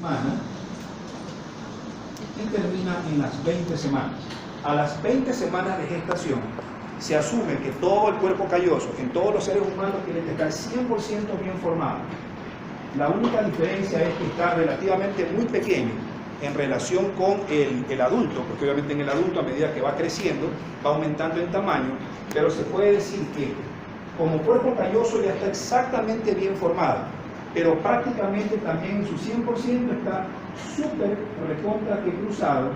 semana y termina en las 20 semanas. A las 20 semanas de gestación se asume que todo el cuerpo calloso en todos los seres humanos tiene que estar 100% bien formado. La única diferencia es que está relativamente muy pequeño en relación con el adulto, porque obviamente en el adulto a medida que va creciendo va aumentando en tamaño, pero se puede decir que como cuerpo calloso ya está exactamente bien formado, pero prácticamente también en su 100% está súper recontra que cruzado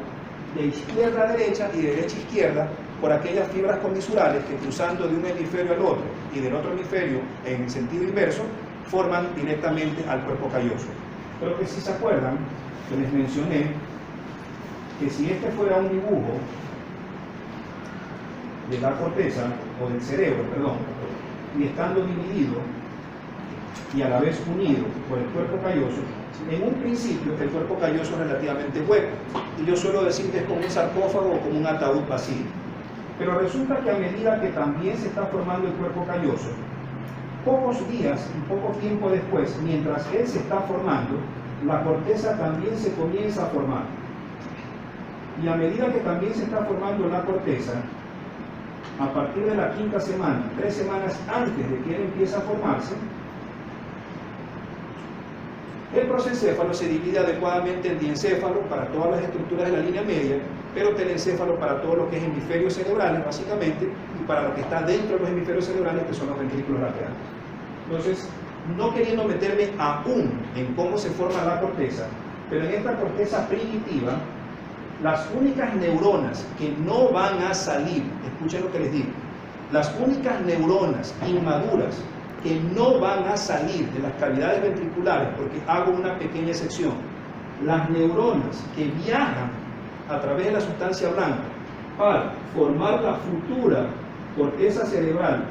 de izquierda a derecha y de derecha a izquierda por aquellas fibras comisurales que cruzando de un hemisferio al otro y del otro hemisferio en el sentido inverso forman directamente al cuerpo calloso. Creo que si se acuerdan que les mencioné que si este fuera un dibujo de la corteza o del cerebro, perdón, y estando dividido y a la vez unido por el cuerpo calloso, en un principio el cuerpo calloso es relativamente hueco y yo suelo decir que es como un sarcófago o como un ataúd vacío, pero resulta que a medida que también se está formando el cuerpo calloso, pocos días y poco tiempo después, mientras él se está formando, la corteza también se comienza a formar. Y a medida que también se está formando la corteza, a partir de la 5ª semana, 3 semanas antes de que él empiece a formarse, el prosencéfalo se divide adecuadamente en diencéfalo para todas las estructuras de la línea media, pero telencéfalo para todo lo que es hemisferios cerebrales, básicamente, y para lo que está dentro de los hemisferios cerebrales, que son los ventrículos laterales. Entonces, no queriendo meterme aún en cómo se forma la corteza, pero en esta corteza primitiva, las únicas neuronas que no van a salir, escuchen lo que les digo, las únicas neuronas inmaduras que no van a salir de las cavidades ventriculares, porque hago una pequeña excepción, las neuronas que viajan a través de la sustancia blanca para formar la futura corteza cerebral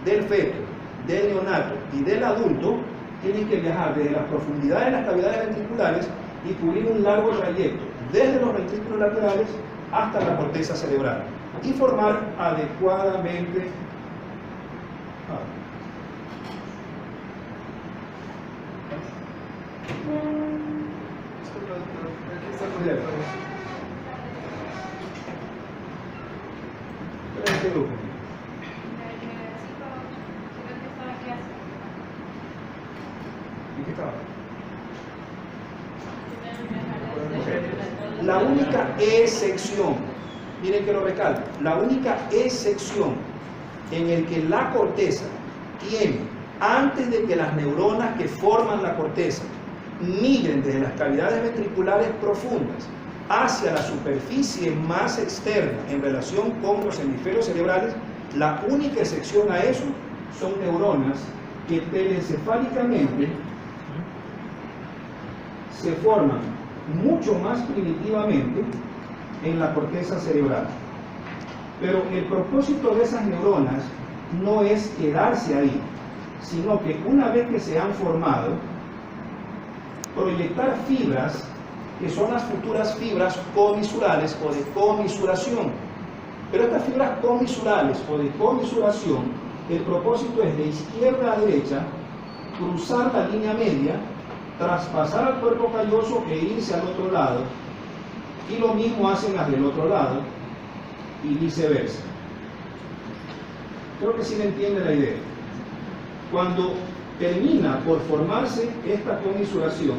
del feto, del neonato y del adulto, tienen que viajar desde las profundidades de las cavidades ventriculares y cubrir un largo trayecto desde los ventrículos laterales hasta la corteza cerebral y formar adecuadamente la única excepción, miren que lo recalco, la única excepción en el que la corteza tiene, antes de que las neuronas que forman la corteza migren desde las cavidades ventriculares profundas hacia la superficie más externa en relación con los hemisferios cerebrales, la única excepción a eso son neuronas que telencefálicamente se forman mucho más primitivamente en la corteza cerebral. Pero el propósito de esas neuronas no es quedarse ahí, sino que una vez que se han formado, proyectar fibras que son las futuras fibras comisurales o de comisuración. Pero estas fibras comisurales o de comisuración, el propósito es de izquierda a derecha cruzar la línea media, traspasar al cuerpo calloso e irse al otro lado, y lo mismo hacen las del otro lado y viceversa. Creo que sí me entiende la idea. Cuando termina por formarse esta comisuración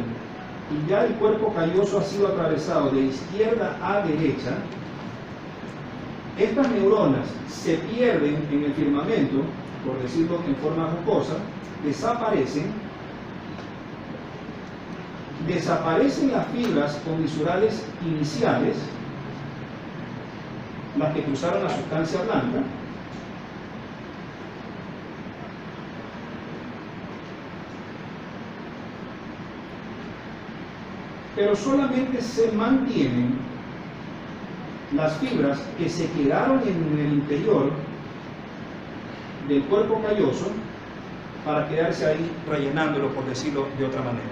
y ya el cuerpo calloso ha sido atravesado de izquierda a derecha, estas neuronas se pierden en el firmamento, por decirlo en forma jocosa, desaparecen las fibras comisurales iniciales, las que cruzaron la sustancia blanca, pero solamente se mantienen las fibras que se quedaron en el interior del cuerpo calloso para quedarse ahí rellenándolo, por decirlo de otra manera,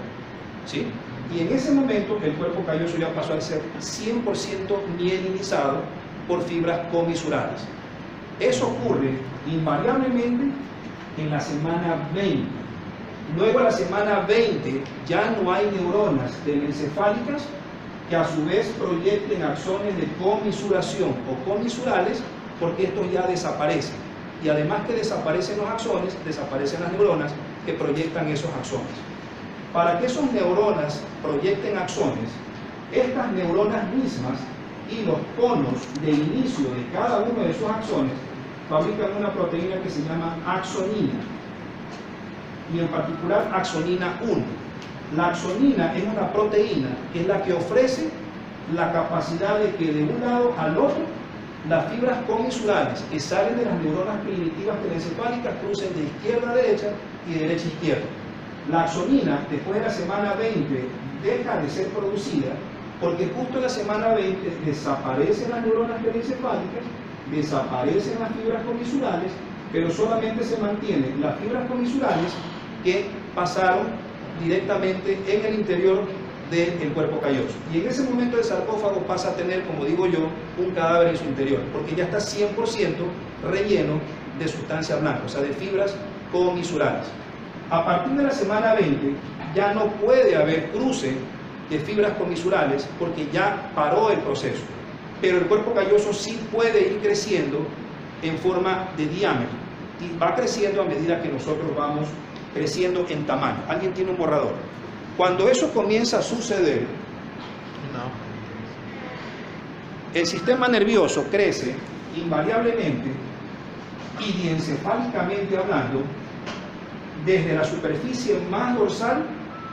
¿sí? Y en ese momento el cuerpo calloso ya pasó a ser 100% mielinizado por fibras comisurales. Eso ocurre invariablemente en la semana 20. Luego a la semana 20 ya no hay neuronas telencefálicas que a su vez proyecten axones de comisuración o comisurales, porque estos ya desaparecen. Y además que desaparecen los axones, desaparecen las neuronas que proyectan esos axones. Para que esos neuronas proyecten axones, estas neuronas mismas y los conos de inicio de cada uno de esos axones fabrican una proteína que se llama axonina, y en particular axonina 1. La axonina es una proteína que es la que ofrece la capacidad de que de un lado al otro las fibras comisurales que salen de las neuronas primitivas telencefálicas crucen de izquierda a derecha y de derecha a izquierda. La axonina, después de la semana 20, deja de ser producida porque justo en la semana 20 desaparecen las neuronas telencefálicas, desaparecen las fibras comisurales, pero solamente se mantienen las fibras comisurales que pasaron directamente en el interior del cuerpo calloso. Y en ese momento el sarcófago pasa a tener, como digo yo, un cadáver en su interior, porque ya está 100% relleno de sustancia blanca, o sea, de fibras comisurales. A partir de la semana 20 ya no puede haber cruce de fibras comisurales porque ya paró el proceso, pero el cuerpo calloso sí puede ir creciendo en forma de diámetro y va creciendo a medida que nosotros vamos creciendo en tamaño. ¿Alguien tiene un borrador? Cuando eso comienza a suceder, el sistema nervioso crece invariablemente y diencefálicamente hablando desde la superficie más dorsal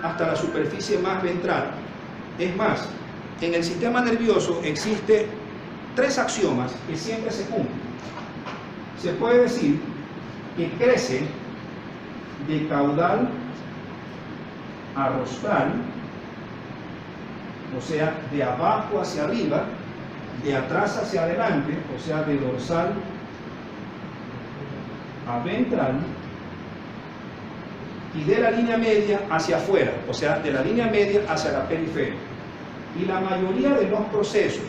hasta la superficie más ventral. Es más, en el sistema nervioso existen 3 axiomas que siempre se cumplen. Se puede decir que crece de caudal a rostral, o sea, de abajo hacia arriba, de atrás hacia adelante, o sea, de dorsal a ventral, y de la línea media hacia afuera, o sea, de la línea media hacia la periferia. Y la mayoría de los procesos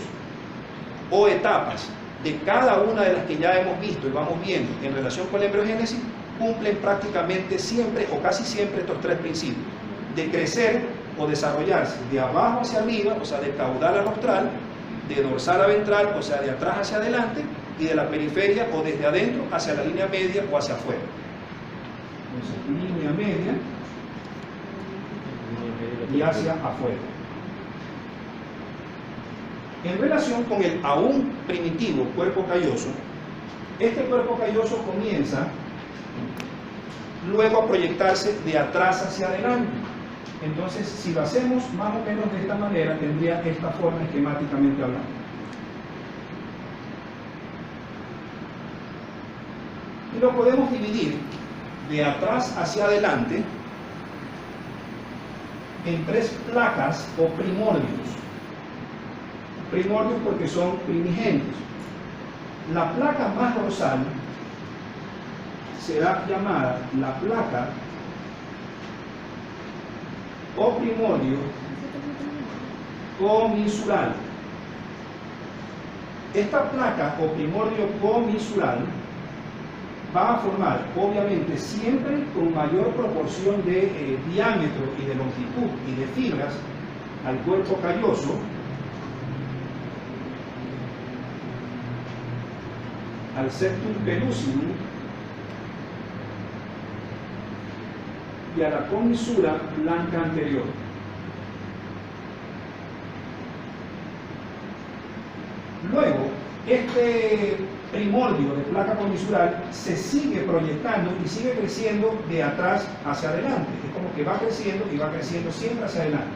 o etapas de cada una de las que ya hemos visto y vamos viendo en relación con la embriogénesis cumplen prácticamente siempre o casi siempre estos 3 principios: de crecer o desarrollarse de abajo hacia arriba, o sea, de caudal a rostral, de dorsal a ventral, o sea, de atrás hacia adelante, y de la periferia o desde adentro hacia la línea media o hacia afuera. Entonces, línea media y hacia afuera. En relación con el aún primitivo cuerpo calloso, este cuerpo calloso comienza luego a proyectarse de atrás hacia adelante. Entonces, si lo hacemos más o menos de esta manera, tendría esta forma esquemáticamente hablando. Y lo podemos dividir de atrás hacia adelante en 3 placas o primordios. Primordios porque son primigenios. La placa más dorsal será llamada la placa o primordio comisural. Esta placa o primordio comisural va a formar, obviamente, siempre con mayor proporción de diámetro y de longitud y de fibras al cuerpo calloso, al septum pellucidum y a la comisura blanca anterior. Luego, este primordio de placa comisural se sigue proyectando y sigue creciendo de atrás hacia adelante. Es como que va creciendo y va creciendo siempre hacia adelante.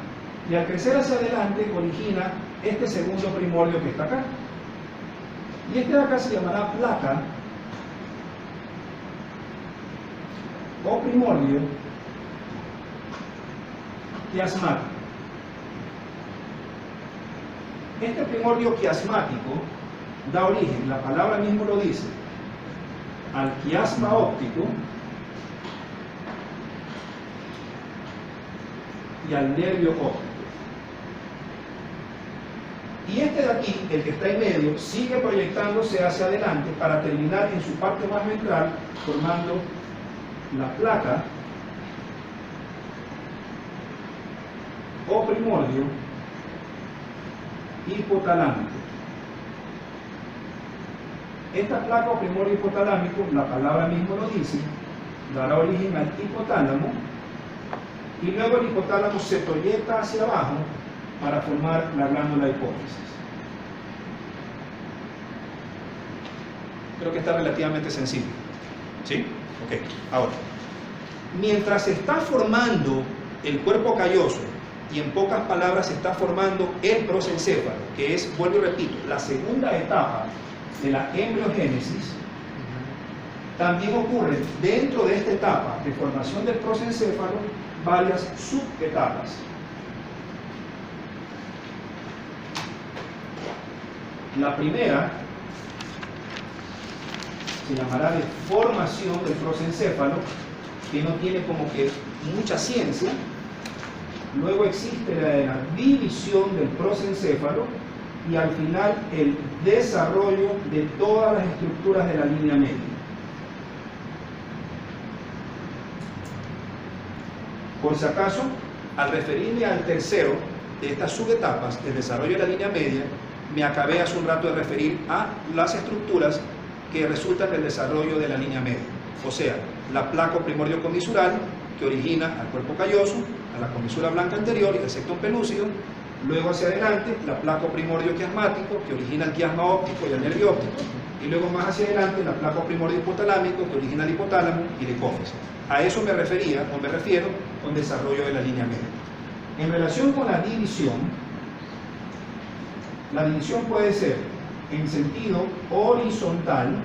Y al crecer hacia adelante origina este segundo primordio que está acá. Y este de acá se llamará placa o primordio quiasmático. Este primordio quiasmático da origen, la palabra mismo lo dice, al quiasma óptico y al nervio óptico. Y este de aquí, el que está en medio, sigue proyectándose hacia adelante para terminar en su parte más ventral formando la placa primordio hipotalámico. Esta placa o primordio hipotalámico, la palabra mismo lo dice, dará origen al hipotálamo, y luego el hipotálamo se proyecta hacia abajo para formar la glándula hipófisis. Creo que está relativamente sencillo. ¿Sí? Ok. Ahora, mientras se está formando el cuerpo calloso, y en pocas palabras se está formando el prosencéfalo, que es, vuelvo y repito, la segunda etapa de la embriogénesis, también ocurren dentro de esta etapa de formación del prosencéfalo varias subetapas. La primera se llamará de formación del prosencéfalo, que no tiene como que mucha ciencia. Luego existe la de la división del prosencéfalo y al final el desarrollo de todas las estructuras de la línea media. Por si acaso, al referirme al tercero de estas subetapas del desarrollo de la línea media, me acabé hace un rato de referir a las estructuras que resultan del desarrollo de la línea media. O sea, la placa primordio comisural, que origina al cuerpo calloso, a la comisura blanca anterior y al septum pelúcido. Luego hacia adelante, la placa primordio quiasmático, que origina el quiasma óptico y el nervio óptico. Y luego más hacia adelante, la placa primordio hipotalámico, que origina el hipotálamo y la hipófisis. A eso me refería, o me refiero, con desarrollo de la línea media. En relación con la división puede ser en sentido horizontal,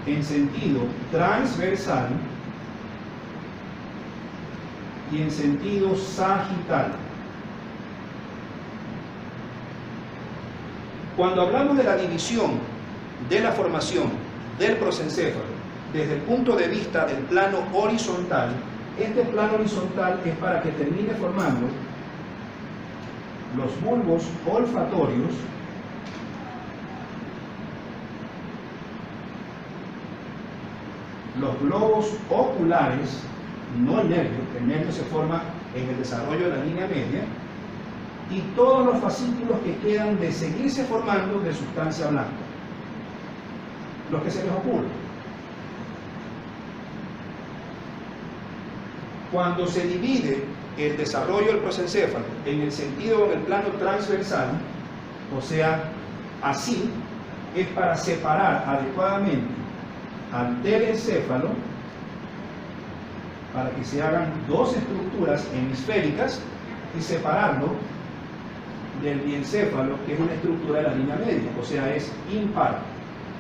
en sentido transversal y en sentido sagital. Cuando hablamos de la división de la formación del prosencéfalo desde el punto de vista del plano horizontal, este plano horizontal es para que termine formando los bulbos olfatorios, los globos oculares, no el nervio se forma en el desarrollo de la línea media, y todos los fascículos que quedan de seguirse formando de sustancia blanca, los que se les ocurre. Cuando se divide el desarrollo del prosencéfalo en el sentido o en el plano transversal, o sea, así, es para separar adecuadamente al telencéfalo, para que se hagan dos estructuras hemisféricas, y separarlo del diencéfalo, que es una estructura de la línea media, o sea, es impar,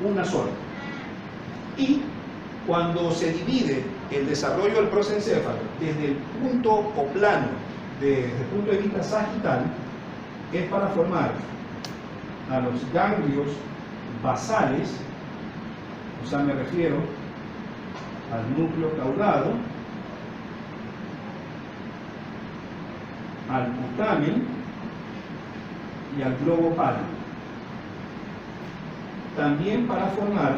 una sola. Y cuando se divide el desarrollo del prosencéfalo desde el punto o plano, desde el punto de vista sagital, es para formar a los ganglios basales, o sea, me refiero al núcleo caudado, al putamen y al globo pálido. También para formar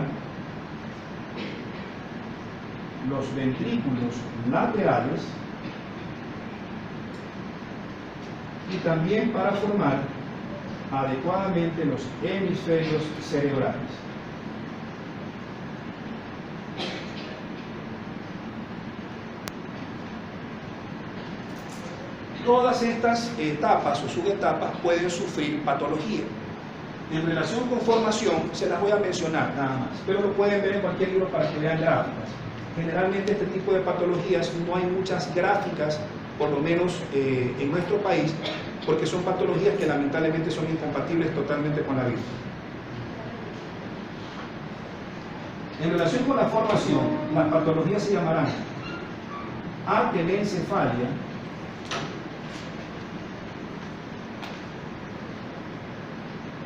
los ventrículos laterales y también para formar adecuadamente los hemisferios cerebrales. Todas estas etapas o subetapas pueden sufrir patología. En relación con formación, se las voy a mencionar nada más, pero lo pueden ver en cualquier libro para que vean gráficas. Generalmente este tipo de patologías no hay muchas gráficas, por lo menos en nuestro país, porque son patologías que lamentablemente son incompatibles totalmente con la vida. En relación con la formación, las patologías se llamarán atelencefalia,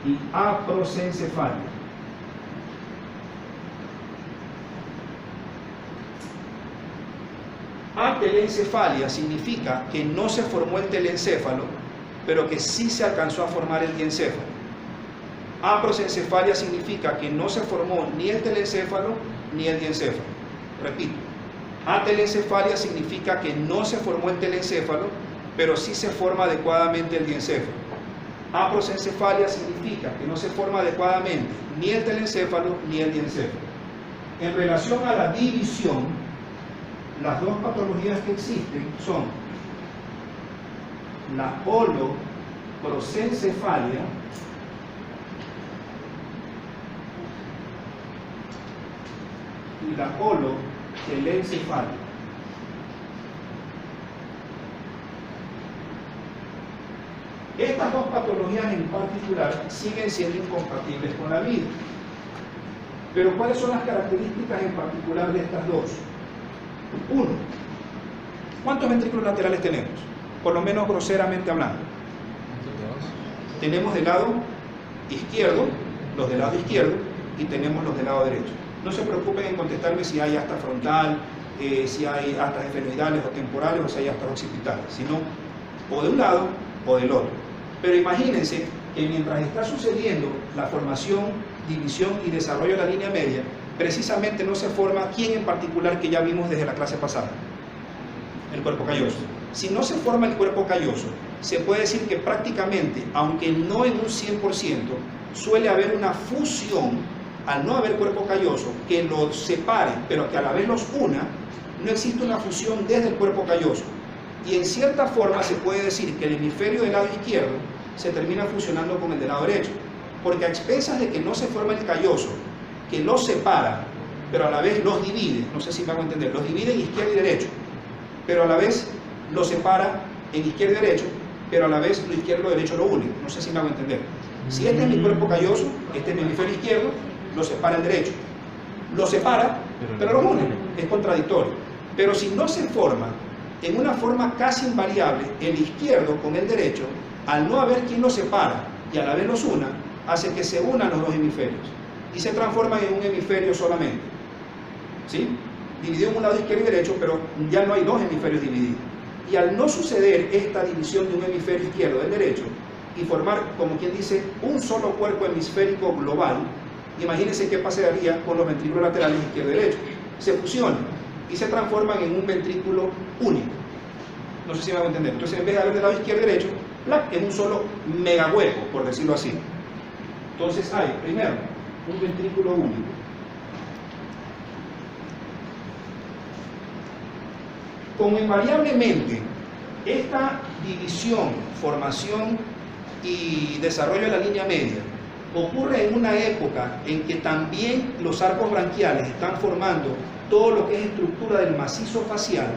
y aprosencefalia. Atelencefalia significa que no se formó el telencéfalo, pero que sí se alcanzó a formar el diencéfalo. Aprosencefalia significa que no se formó ni el telencéfalo ni el diencéfalo. Repito, Atelencefalia significa que no se formó el telencéfalo, pero sí se forma adecuadamente el diencéfalo. Aprosencefalia significa que no se forma adecuadamente ni el telencéfalo ni el diencéfalo. En relación a la división, las dos patologías que existen son la holoprosencefalia y la holotelencefalia. Estas dos patologías en particular siguen siendo incompatibles con la vida. Pero ¿cuáles son las características en particular de estas dos? Uno, ¿cuántos ventrículos laterales tenemos? Por lo menos groseramente hablando. Tenemos del lado izquierdo, los del lado izquierdo, y tenemos los del lado derecho. No se preocupen en contestarme si hay asta frontal, si hay astas esfenoidales o temporales, o si hay astas occipitales, sino o de un lado o del otro. Pero imagínense que mientras está sucediendo la formación, división y desarrollo de la línea media, precisamente no se forma quién en particular que ya vimos desde la clase pasada, el cuerpo calloso. Si no se forma el cuerpo calloso, se puede decir que prácticamente, aunque no en un 100%, suele haber una fusión, al no haber cuerpo calloso, que los separe, pero que a la vez los una. No existe una fusión desde el cuerpo calloso. Y en cierta forma se puede decir que el hemisferio del lado izquierdo se termina fusionando con el del lado derecho, porque a expensas de que no se forma el calloso, que los separa, pero a la vez los divide, no sé si me hago entender, los divide en izquierdo y derecho, pero a la vez los separa en izquierdo y derecho, pero a la vez lo izquierdo y lo derecho lo une, no sé si me hago entender. Si este es mi cuerpo calloso, este es mi hemisferio izquierdo, lo separa el derecho, lo separa, pero lo une, es contradictorio. Pero si no se forma en una forma casi invariable el izquierdo con el derecho, al no haber quien los separa y a la vez los una, hace que se unan los dos hemisferios y se transforman en un hemisferio solamente, ¿sí? Dividido en un lado izquierdo y derecho, pero ya no hay dos hemisferios divididos. Y al no suceder esta división de un hemisferio izquierdo del derecho y formar, como quien dice, un solo cuerpo hemisférico global, imagínense qué pasaría con los ventrículos laterales izquierdo y derecho. Se fusionan y se transforman en un ventrículo único. No sé si me hago entender. Entonces, en vez de haber del lado izquierdo y derecho, es un solo megahueco, por decirlo así. Entonces hay, primero, un ventrículo único. Como invariablemente esta división, formación y desarrollo de la línea media ocurre en una época en que también los arcos branquiales están formando todo lo que es estructura del macizo facial,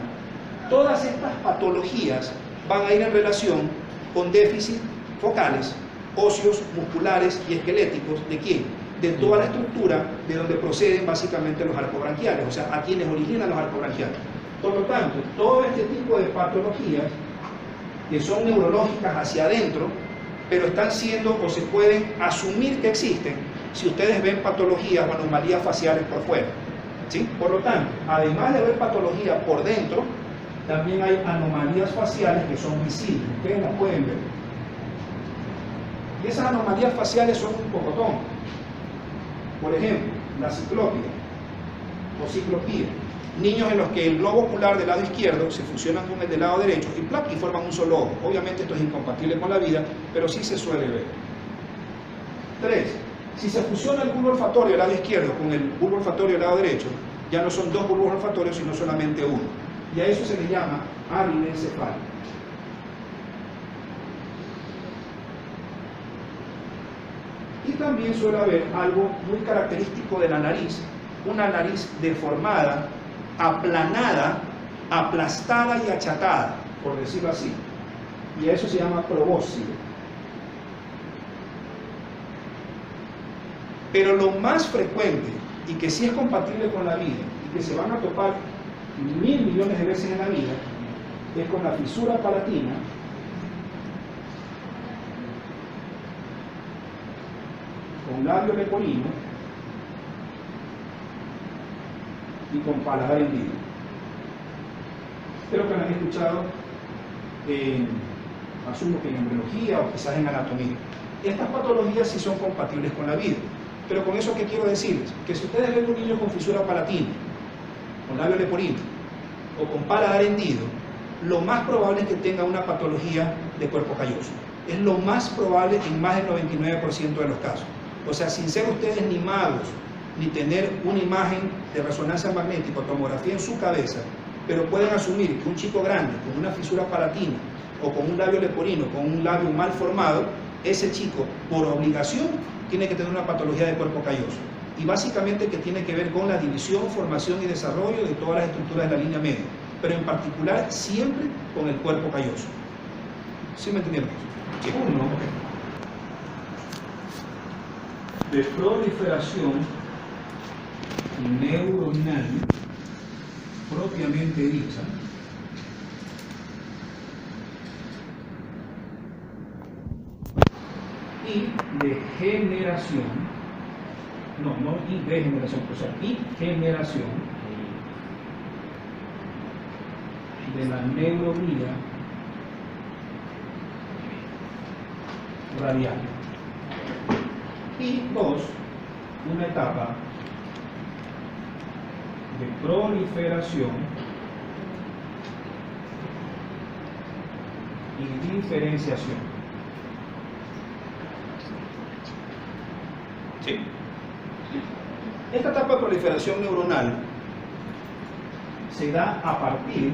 todas estas patologías van a ir en relación con déficits focales, óseos, musculares y esqueléticos. ¿De quién? De toda la estructura de donde proceden básicamente los arcos branquiales, o sea, a quienes originan los arcos branquiales. Por lo tanto, todo este tipo de patologías que son neurológicas hacia adentro, pero están siendo o se pueden asumir que existen si ustedes ven patologías o anomalías faciales por fuera, ¿sí? Por lo tanto, además de ver patología por dentro, también hay anomalías faciales que son visibles, ustedes las pueden ver. Y esas anomalías faciales son un pocotón. Por ejemplo, la ciclopia o ciclopía. Niños en los que el globo ocular del lado izquierdo se fusionan con el del lado derecho y forman un solo ojo. Obviamente esto es incompatible con la vida, pero sí se suele ver. 3. Si se fusiona el bulbo olfatorio del lado izquierdo con el bulbo olfatorio del lado derecho, ya no son dos bulbos olfatorios, sino solamente uno. Y a eso se le llama aridencefalia. Y también suele haber algo muy característico de la nariz, una nariz deformada, aplanada, aplastada y achatada, por decirlo así. Y a eso se llama probóscide. Pero lo más frecuente, y que sí es compatible con la vida, y que se van a topar 1000 millones de veces en la vida, es con la fisura palatina, con labio leporino y con paladar hendido. Espero que lo han escuchado asumo que en embriología o quizás en anatomía. Estas patologías sí son compatibles con la vida. Pero con eso, ¿qué quiero decirles? Que si ustedes ven un niño con fisura palatina, con labio leporino, o con paladar hendido, lo más probable es que tenga una patología de cuerpo calloso. Es lo más probable en más del 99% de los casos. O sea, sin ser ustedes ni magos, ni tener una imagen de resonancia magnética o tomografía en su cabeza, pero pueden asumir que un chico grande con una fisura palatina o con un labio leporino, con un labio mal formado, ese chico por obligación tiene que tener una patología de cuerpo calloso. Y básicamente que tiene que ver con la división, formación y desarrollo de todas las estructuras de la línea media, pero en particular siempre con el cuerpo calloso. ¿Sí me entendieron? Sí. Uno de proliferación neuronal propiamente dicha, y de generación, no y de generación, o sea, y generación de la neuroglía radial. Y dos, una etapa de proliferación y diferenciación. ¿Sí? Esta etapa de proliferación neuronal se da a partir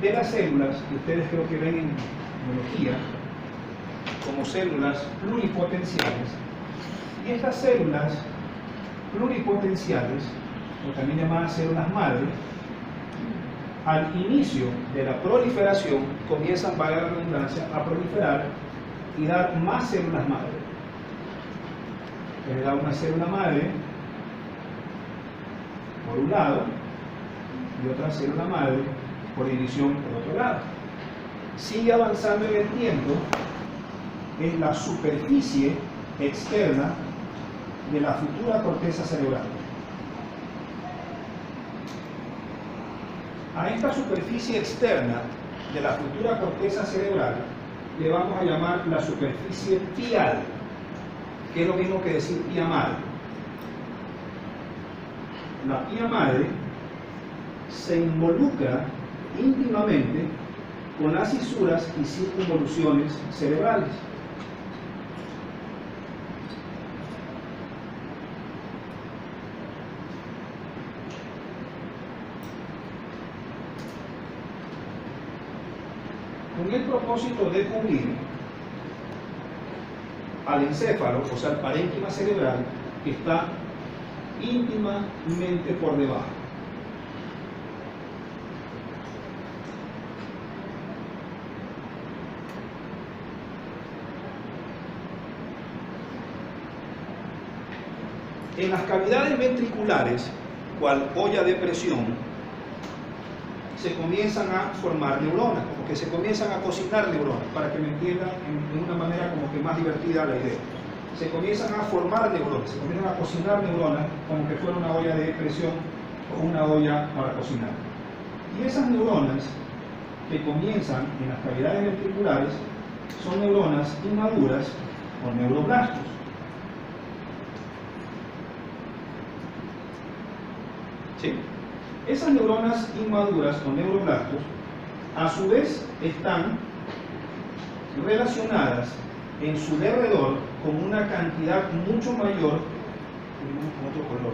de las células que ustedes creo que ven en biología como células pluripotenciales, y estas células pluripotenciales, o también llamadas células madre, al inicio de la proliferación comienzan, valga la redundancia, a proliferar y dar más células madre. Le da una célula madre por un lado y otra célula madre por división por otro lado. Sigue avanzando en el tiempo en la superficie externa de la futura corteza cerebral. A esta superficie externa de la futura corteza cerebral le vamos a llamar la superficie pial, que es lo mismo que decir pía madre. La pía madre se involucra íntimamente con las fisuras y circunvoluciones cerebrales. Con el propósito de cubrir al encéfalo, o sea, al parénquima cerebral, que está íntimamente por debajo. En las cavidades ventriculares, cual olla de presión, se comienzan a formar neuronas, como que se comienzan a cocinar neuronas, para que me entiendan de una manera como que más divertida la idea. Se comienzan a formar neuronas, se comienzan a cocinar neuronas como que fuera una olla de presión o una olla para cocinar. Y esas neuronas que comienzan en las cavidades ventriculares son neuronas inmaduras o neuroblastos. ¿Sí? Esas neuronas inmaduras o neuroblastos, a su vez, están relacionadas en su derredor con una cantidad mucho mayor, con otro color,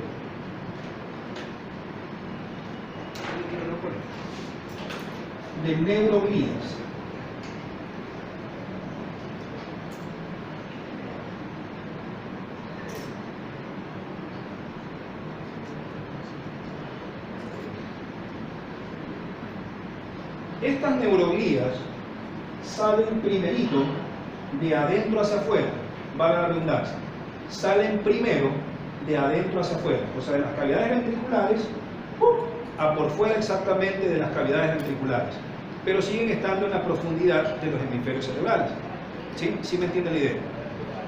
de neuroglías. Estas neuroglías salen primerito de adentro hacia afuera, valga la redundancia, salen primero de adentro hacia afuera, o sea, de las cavidades ventriculares a por fuera exactamente de las cavidades ventriculares, pero siguen estando en la profundidad de los hemisferios cerebrales. ¿Sí? ¿Sí me entienden la idea?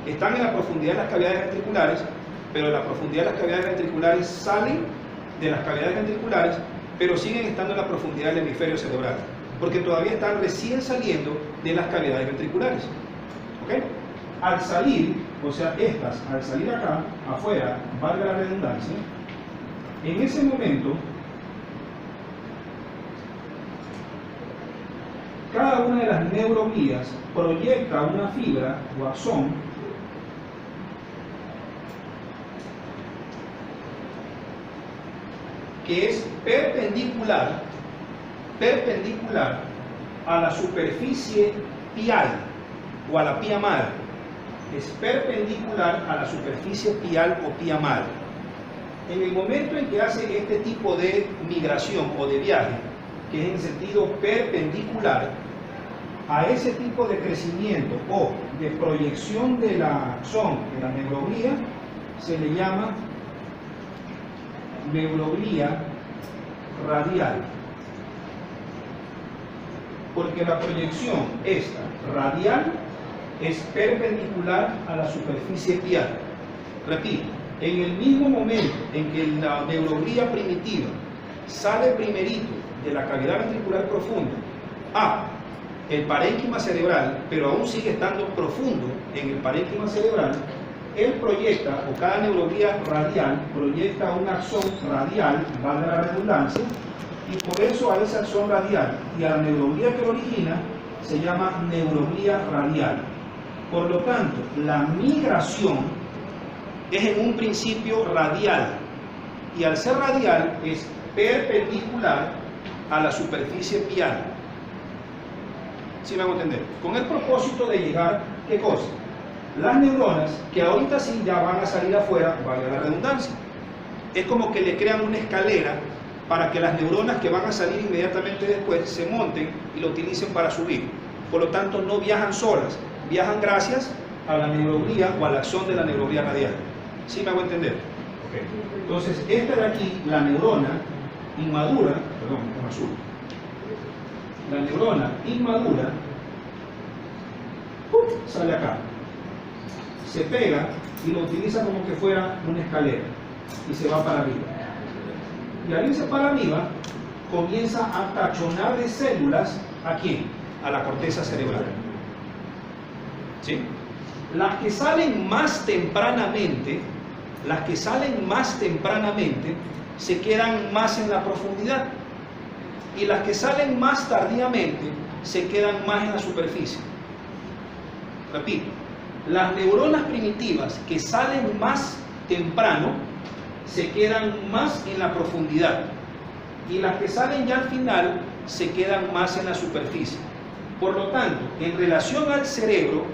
Están en la profundidad de las cavidades ventriculares, pero de la profundidad de las cavidades ventriculares salen de las cavidades ventriculares, pero siguen estando en la profundidad del hemisferio cerebral, porque todavía están recién saliendo de las cavidades ventriculares. ¿Ok? Al salir, o sea, estas, al salir acá, afuera, valga la redundancia, en ese momento cada una de las neuroglías proyecta una fibra o axón que es perpendicular a la superficie pial o a la pía madre. Es perpendicular a la superficie pial o pía madre. En el momento en que hace este tipo de migración o de viaje, que es en sentido perpendicular a ese tipo de crecimiento o de proyección de la axón, de la neuroglía, se le llama neuroglía radial, porque la proyección esta radial es perpendicular a la superficie pial. Repito, en el mismo momento en que la neuroglía primitiva sale primerito de la cavidad ventricular profunda a el parénquima cerebral, pero aún sigue estando profundo en el parénquima cerebral, él proyecta, o cada neuroglía radial proyecta un axón radial, valga la redundancia, y por eso a ese axón radial y a la neuroglía que lo origina se llama neuroglía radial. Por lo tanto, la migración es en un principio radial, y al ser radial es perpendicular a la superficie pial. ¿Sí me hago entender? Con el propósito de llegar, ¿qué cosa? Las neuronas, que ahorita sí ya van a salir afuera, valga la redundancia, es como que le crean una escalera para que las neuronas que van a salir inmediatamente después se monten y lo utilicen para subir. Por lo tanto, no viajan solas, viajan gracias a la neuroglía o a la acción de la neuroglía radial. ¿Sí me hago entender? Okay. Entonces, esta de aquí, la neurona inmadura, perdón, con azul, la neurona inmadura sale acá, se pega y lo utiliza como que fuera una escalera y se va para arriba. Y al irse para arriba, comienza a tachonar de células ¿a quién? A la corteza cerebral. ¿Sí? Las que salen más tempranamente, se quedan más en la profundidad, y las que salen más tardíamente se quedan más en la superficie. Repito, las neuronas primitivas que salen más temprano se quedan más en la profundidad, y las que salen ya al final se quedan más en la superficie. Por lo tanto, en relación al cerebro,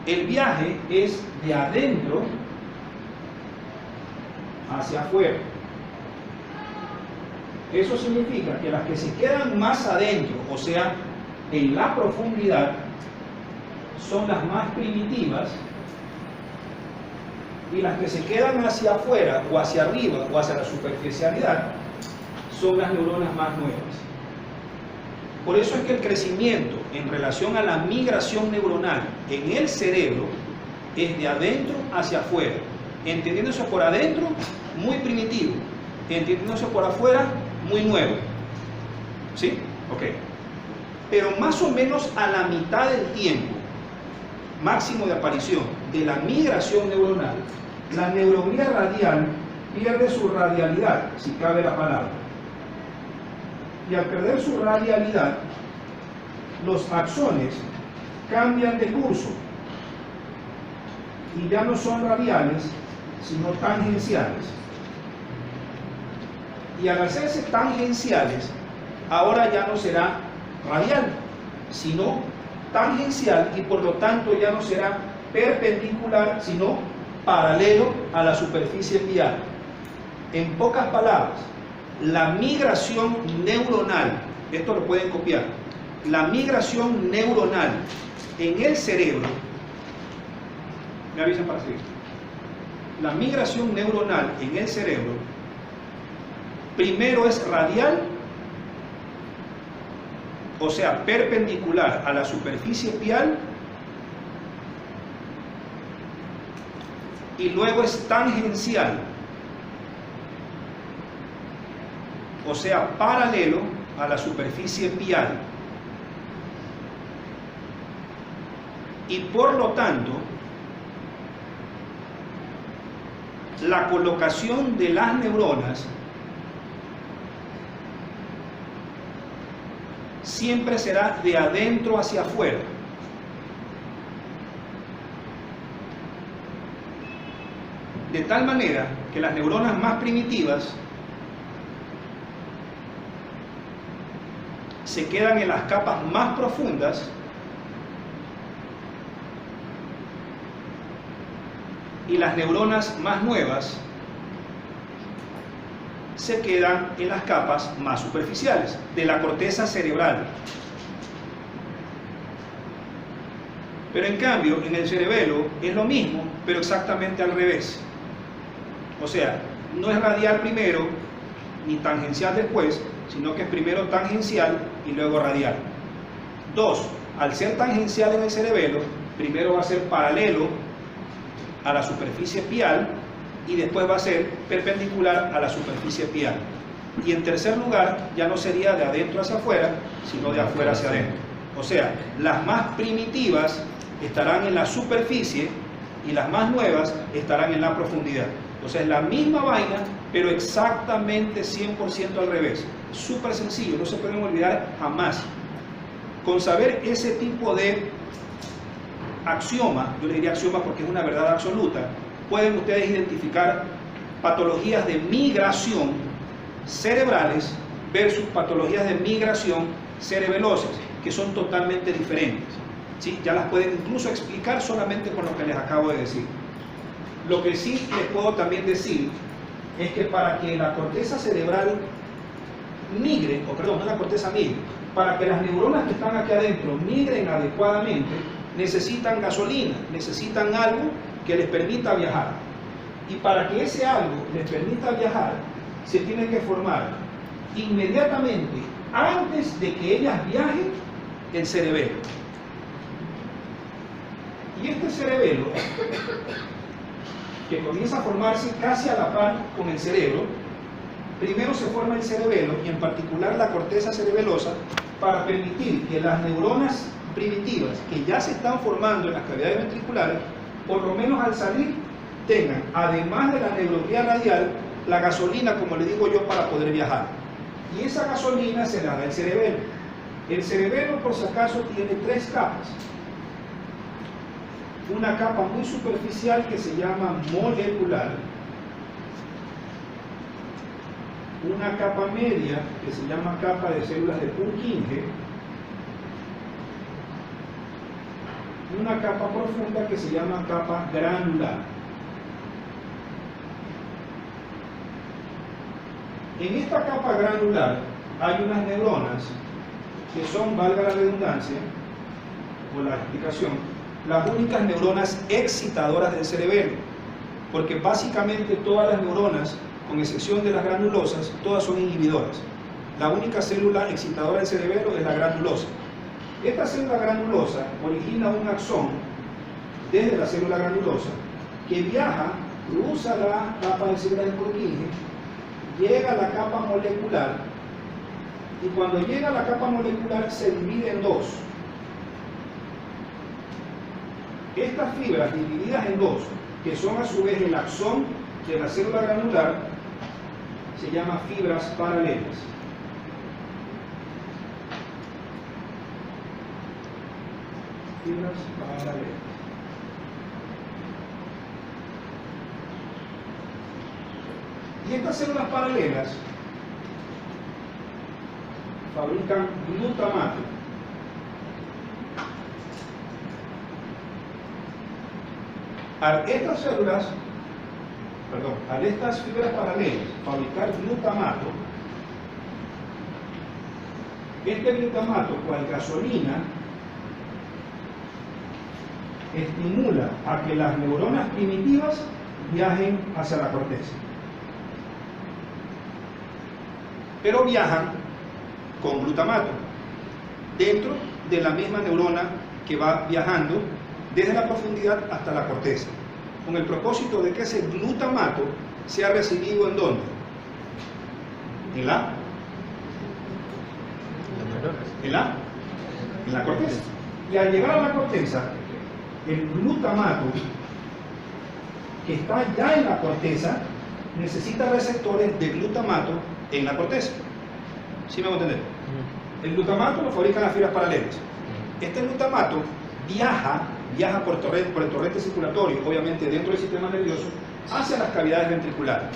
el viaje es de adentro hacia afuera. Eso significa que las que se quedan más adentro, o sea, en la profundidad, son las más primitivas, y las que se quedan hacia afuera, o hacia arriba, o hacia la superficialidad, son las neuronas más nuevas. Por eso es que el crecimiento en relación a la migración neuronal en el cerebro es de adentro hacia afuera. Entendiéndose por adentro, muy primitivo. Entendiéndose por afuera, muy nuevo. ¿Sí? Ok. Pero más o menos a la mitad del tiempo máximo de aparición de la migración neuronal, la neuroglía radial pierde su radialidad, si cabe la palabra. Y al perder su radialidad, los axones cambian de curso y ya no son radiales, sino tangenciales. Y al hacerse tangenciales, ahora ya no será radial, sino tangencial, y por lo tanto ya no será perpendicular, sino paralelo a la superficie pial. En pocas palabras, la migración neuronal, esto lo pueden copiar, la migración neuronal en el cerebro, me avisan para seguir, la migración neuronal en el cerebro primero es radial, o sea, perpendicular a la superficie pial, y luego es tangencial, o sea, paralelo a la superficie pial. Y por lo tanto, la colocación de las neuronas siempre será de adentro hacia afuera. De tal manera que las neuronas más primitivas se quedan en las capas más profundas y las neuronas más nuevas se quedan en las capas más superficiales de la corteza cerebral. Pero en cambio, en el cerebelo es lo mismo, pero exactamente al revés. O sea, no es radial primero ni tangencial después, sino que es primero tangencial y luego radial. 2. Al ser tangencial en el cerebelo, primero va a ser paralelo a la superficie pial y después va a ser perpendicular a la superficie pial. Y en tercer lugar, ya no sería de adentro hacia afuera, sino de afuera hacia adentro. O sea, las más primitivas estarán en la superficie y las más nuevas estarán en la profundidad. O sea, es la misma vaina, pero exactamente 100% al revés. Súper sencillo, no se pueden olvidar jamás. Con saber ese tipo de axioma, yo le diría axioma porque es una verdad absoluta, pueden ustedes identificar patologías de migración cerebrales versus patologías de migración cerebelosas, que son totalmente diferentes. ¿Sí? Ya las pueden incluso explicar solamente con lo que les acabo de decir. Lo que sí les puedo también decir es que para que la corteza cerebral migre, o perdón, no la corteza migre, para que las neuronas que están aquí adentro migren adecuadamente, necesitan gasolina, necesitan algo que les permita viajar. Y para que ese algo les permita viajar, se tiene que formar inmediatamente, antes de que ellas viajen, el cerebelo. Y este cerebelo, que comienza a formarse casi a la par con el cerebro, primero se forma el cerebelo y en particular la corteza cerebelosa para permitir que las neuronas primitivas que ya se están formando en las cavidades ventriculares, por lo menos al salir, tengan, además de la neurovía radial, la gasolina, como le digo yo, para poder viajar. Y esa gasolina se la da el cerebelo. El cerebelo, por si acaso, tiene 3 capas. Una capa muy superficial que se llama molecular, una capa media que se llama capa de células de Purkinje, y una capa profunda que se llama capa granular. En esta capa granular hay unas neuronas que son, valga la redundancia o la explicación, las únicas neuronas excitadoras del cerebelo, porque básicamente todas las neuronas, con excepción de las granulosas, todas son inhibidoras. La única célula excitadora del cerebelo es la granulosa. Esta célula granulosa origina un axón desde la célula granulosa que viaja, cruza la capa de células de Purkinje, llega a la capa molecular y cuando llega a la capa molecular se divide en 2. Estas fibras divididas en 2, que son a su vez el axón de la célula granular, se llaman fibras paralelas. Fibras paralelas. Y estas células paralelas fabrican glutamato. Al estas fibras paralelas fabricar glutamato, este glutamato, cual gasolina, estimula a que las neuronas primitivas viajen hacia la corteza. Pero viajan con glutamato dentro de la misma neurona que va viajando desde la profundidad hasta la corteza, con el propósito de que ese glutamato sea recibido ¿en dónde? En la corteza. Y al llegar a la corteza, el glutamato que está ya en la corteza necesita receptores de glutamato en la corteza. ¿Sí me voy a entender? El glutamato lo fabrican las fibras paralelas. Este glutamato viaja por el torrente circulatorio, obviamente dentro del sistema nervioso, hacia las cavidades ventriculares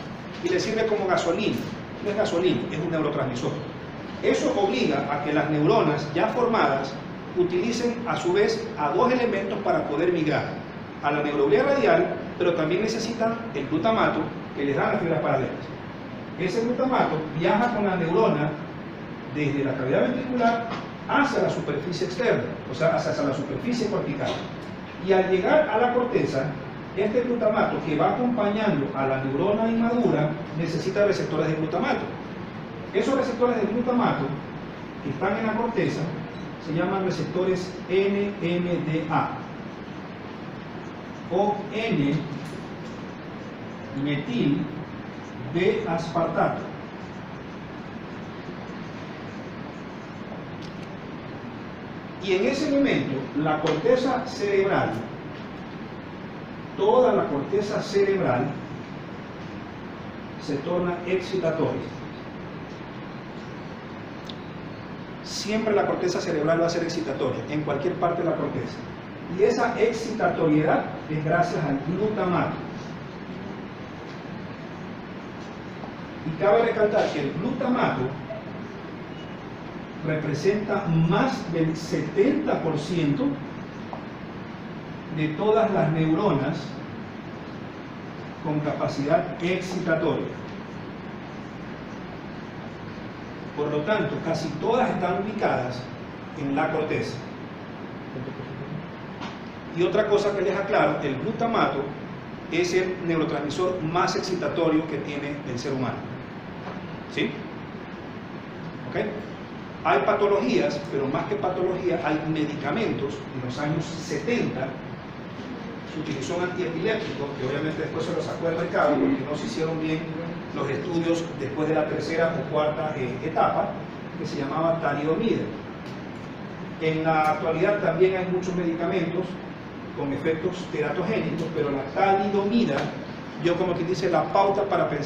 y le sirve como gasolina. No es gasolina, es un neurotransmisor. Eso obliga a que las neuronas ya formadas utilicen a su vez a dos elementos para poder migrar: a la neuroglía radial, pero también necesitan el glutamato que les dan las fibras paralelas. Ese glutamato viaja con la neurona desde la cavidad ventricular hacia la superficie externa, o sea, hacia la superficie cortical. Y al llegar a la corteza, este glutamato que va acompañando a la neurona inmadura necesita receptores de glutamato. Esos receptores de glutamato que están en la corteza se llaman receptores NMDA o N-metil D-aspartato. Y en ese momento, la corteza cerebral, toda la corteza cerebral, se torna excitatoria. Siempre la corteza cerebral va a ser excitatoria, en cualquier parte de la corteza. Y esa excitatoriedad es gracias al glutamato. Y cabe recalcar que el glutamato representa más del 70% de todas las neuronas con capacidad excitatoria. Por lo tanto, casi todas están ubicadas en la corteza. Y otra cosa que les aclaro, el glutamato es el neurotransmisor más excitatorio que tiene el ser humano. ¿Sí? ¿Ok? Hay patologías, pero más que patología, hay medicamentos. En los años 70 se utilizó un antiepiléptico, que obviamente después se lo sacó del mercado porque no se hicieron bien los estudios después de la tercera o cuarta etapa, que se llamaba talidomida. En la actualidad también hay muchos medicamentos con efectos teratogénicos, pero la talidomida dio, como quien dice, la pauta para pensar